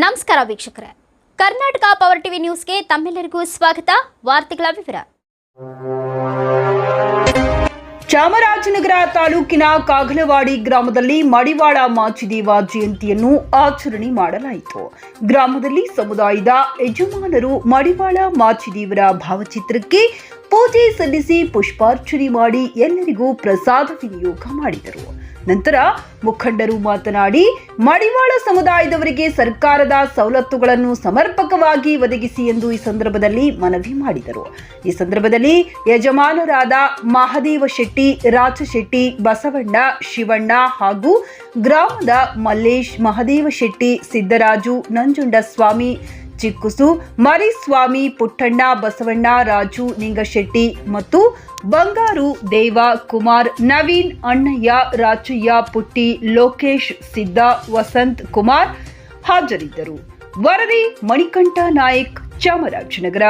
ನಮಸ್ಕಾರ ವೀಕ್ಷಕರೇ, Karnataka power TV ನ್ಯೂಸ್ಗೆ ತಮ್ಮೆಲ್ಲರಿಗೂ ಸ್ವಾಗತ. ವಾರ್ತೆಗಳ ವಿವರ. ಚಾಮರಾಜನಗರ ತಾಲೂಕಿನ ಕಾಗಲವಾಡಿ ಗ್ರಾಮದಲ್ಲಿ ಮಡಿವಾಳ ಮಾಚಿದೇವ ಜಯಂತಿಯನ್ನು ಆಚರಣೆ ಮಾಡಲಾಯಿತು. ಗ್ರಾಮದಲ್ಲಿ ಸಮುದಾಯದ ಯಜಮಾನರು ಮಡಿವಾಳ ಮಾಚಿದೇವರ ಭಾವಚಿತ್ರಕ್ಕೆ ಪೂಜೆ ಸಲ್ಲಿಸಿ ಪುಷ್ಪಾರ್ಚನೆ ಮಾಡಿ ಎಲ್ಲರಿಗೂ ಪ್ರಸಾದ ವಿನಿಯೋಗ ಮಾಡಿದರು. ನಂತರ ಮುಖಂಡರು ಮಾತನಾಡಿ ಮಡಿವಾಳ ಸಮುದಾಯದವರಿಗೆ ಸರ್ಕಾರದ ಸವಲತ್ತುಗಳನ್ನು ಸಮರ್ಪಕವಾಗಿ ಒದಗಿಸಿ ಎಂದು ಈ ಸಂದರ್ಭದಲ್ಲಿ ಮನವಿ ಮಾಡಿದರು. ಈ ಸಂದರ್ಭದಲ್ಲಿ ಯಜಮಾನರಾದ ಮಹದೇವ ಶೆಟ್ಟಿ, ರಾಜ ಶೆಟ್ಟಿ, ಬಸವಣ್ಣ, ಶಿವಣ್ಣ ಹಾಗೂ ಗ್ರಾಮದ ಮಲ್ಲೇಶ್, ಮಹದೇವ ಶೆಟ್ಟಿ, ಸಿದ್ದರಾಜು, ನಂಜುಂಡಸ್ವಾಮಿ, ಚಿಕ್ಕುಸು, ಮರಿಸ್ವಾಮಿ, ಪುಟ್ಟಣ್ಣ, ಬಸವಣ್ಣ, ರಾಜು, ನಿಂಗಶೆಟ್ಟಿ ಮತ್ತು ಬಂಗಾರು, ದೇವ, ಕುಮಾರ್, ನವೀನ್, ಅಣ್ಣಯ್ಯ, ರಾಚಯ್ಯ, ಪುಟ್ಟಿ, ಲೋಕೇಶ್, ಸಿದ್ದ, ವಸಂತ್ ಕುಮಾರ್ ಹಾಜರಿದ್ದರು. ವರದಿ ಮಣಿಕಂಠ ನಾಯಕ್, ಚಾಮರಾಜನಗರ.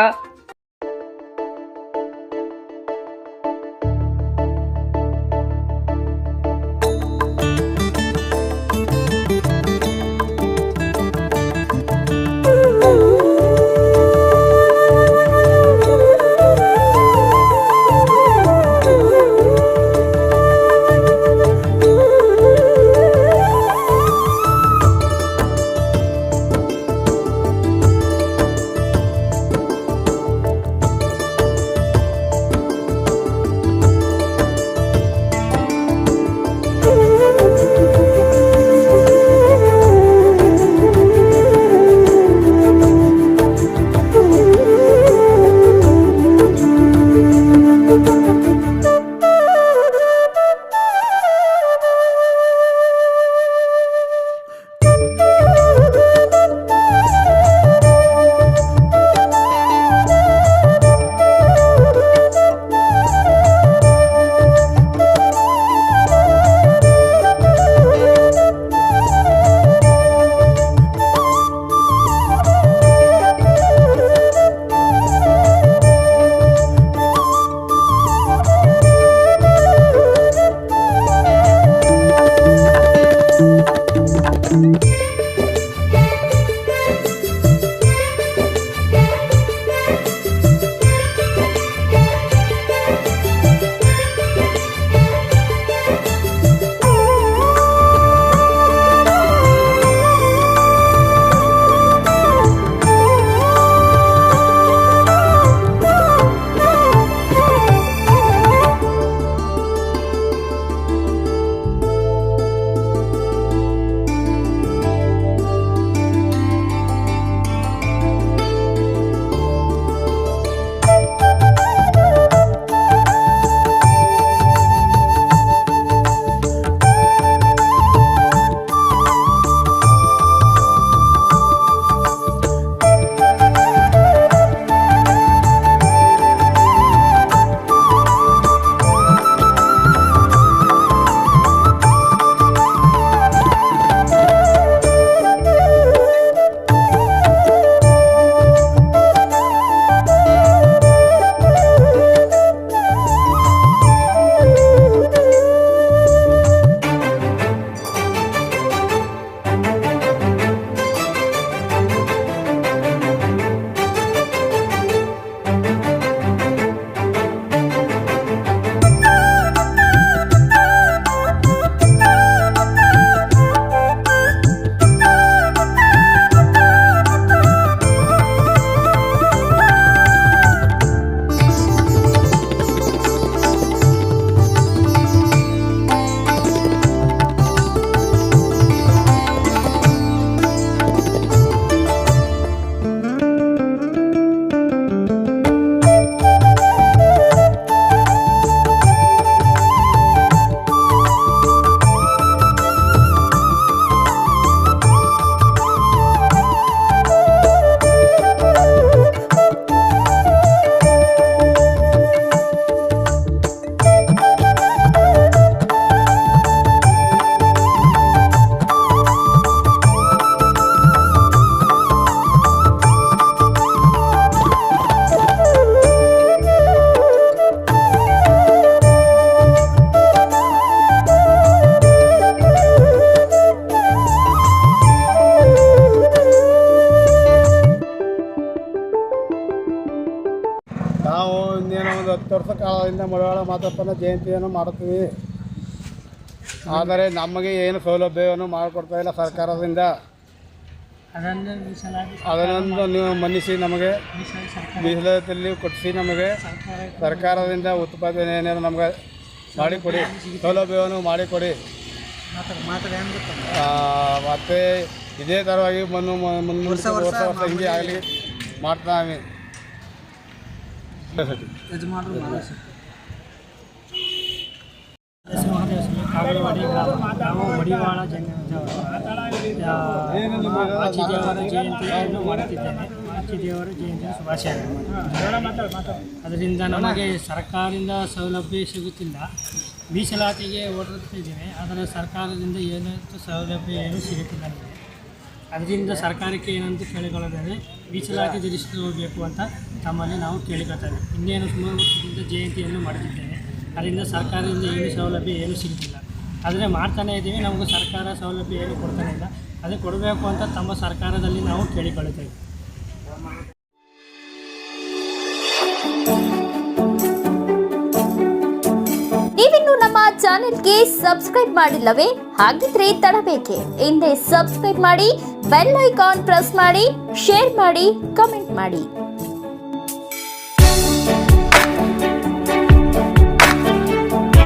ನಾವು ಇನ್ನೇನೋ ಒಂದು 10 ವರ್ಷ ಕಾಲದಿಂದ ಮಡಿವಾಳ ಮಾದಪ್ಪನ ಜಯಂತಿಯನ್ನು ಮಾಡುತ್ತೀವಿ. ಆದರೆ ನಮಗೆ ಏನು ಸೌಲಭ್ಯವನ್ನು ಮಾಡಿಕೊಡ್ತಾ ಇಲ್ಲ ಸರ್ಕಾರದಿಂದ. ಅದನ್ನೊಂದು ನೀವು ಮನ್ನಿಸಿ ನಮಗೆ ಮೀಸಲಾತಿಯಲ್ಲಿ ಕೊಡಿಸಿ ನಮಗೆ ಸರ್ಕಾರದಿಂದ ಉತ್ಪಾದನೆ ಏನೇನು ನಮಗೆ ಮಾಡಿಕೊಡಿ, ಸೌಲಭ್ಯವನ್ನು ಮಾಡಿಕೊಡಿ. ಮತ್ತು ಇದೇ ಥರವಾಗಿ ಮುಂದಿನ ವರ್ಷ ಹಿಂಗೆ ಆಗಲಿ ಮಾಡ್ತಾವೆ. ಕಾಗಲವಾಡಿ ನಾವು ಮಡಿವಾಳ ಮಾಚಿದೇವರ ಜಯಂತಿಯನ್ನು ಮಾಡುತ್ತಿದ್ದೇನೆ. ಮಾಚಿದೇವರ ಜಯಂತಿಯ ಶುಭಾಶಯಗಳು. ಅದರಿಂದ ನಮಗೆ ಸರ್ಕಾರದಿಂದ ಸೌಲಭ್ಯ ಸಿಗುತ್ತಿಲ್ಲ. ಮೀಸಲಾತಿಗೆ ಓಡಾಡ್ತಿದ್ದೇವೆ, ಆದರೆ ಸರ್ಕಾರದಿಂದ ಏನಂತ ಸೌಲಭ್ಯ ಏನೂ ಸಿಗುತ್ತಿಲ್ಲ ನಮಗೆ. ಅದರಿಂದ ಸರ್ಕಾರಕ್ಕೆ ಏನಂತ ಕೇಳಿಕೊಳ್ಳೋದಾದರೆ ಮೀಸಲಾತಿ ಧರಿಸಿಕೊಳ್ಳಬೇಕು ಅಂತ ತಮ್ಮಲ್ಲಿ ನಾವು ಕೇಳಿಕೊಳ್ತೇವೆ. ಇನ್ನೇನು ಸುಮಾರು ವರ್ಷದಿಂದ ಜಯಂತಿಯನ್ನು ಮಾಡುತ್ತಿದ್ದೇವೆ, ಅದರಿಂದ ಸರ್ಕಾರದಿಂದ ಏನು ಸೌಲಭ್ಯ ಏನೂ ಸಿಗುತ್ತಿಲ್ಲ. ಆದರೆ ಮಾಡ್ತಾನೇ ಇದ್ದೀವಿ, ನಮಗೆ ಸರ್ಕಾರ ಸೌಲಭ್ಯ ಏನು ಕೊಡ್ತಾನೆ ಇಲ್ಲ. ಅದೇ ಕೊಡಬೇಕು ಅಂತ ತಮ್ಮ ಸರ್ಕಾರದಲ್ಲಿ ನಾವು ಕೇಳಿಕೊಳ್ಳುತ್ತೇವೆ. ನೀವಿನ್ನು ನಮ್ಮ ಚಾನೆಲ್ಗೆ ಸಬ್ಸ್ಕ್ರೈಬ್ ಮಾಡಿಲ್ಲವೇ? ಹಾಗಿದ್ರೆ ತಡಬೇಕೆ? ಹಿಂದೆ ಸಬ್ಸ್ಕ್ರೈಬ್ ಮಾಡಿ, ಬೆಲ್ ಐಕಾನ್ ಪ್ರೆಸ್ ಮಾಡಿ, ಶೇರ್ ಮಾಡಿ, ಕಮೆಂಟ್ ಮಾಡಿ.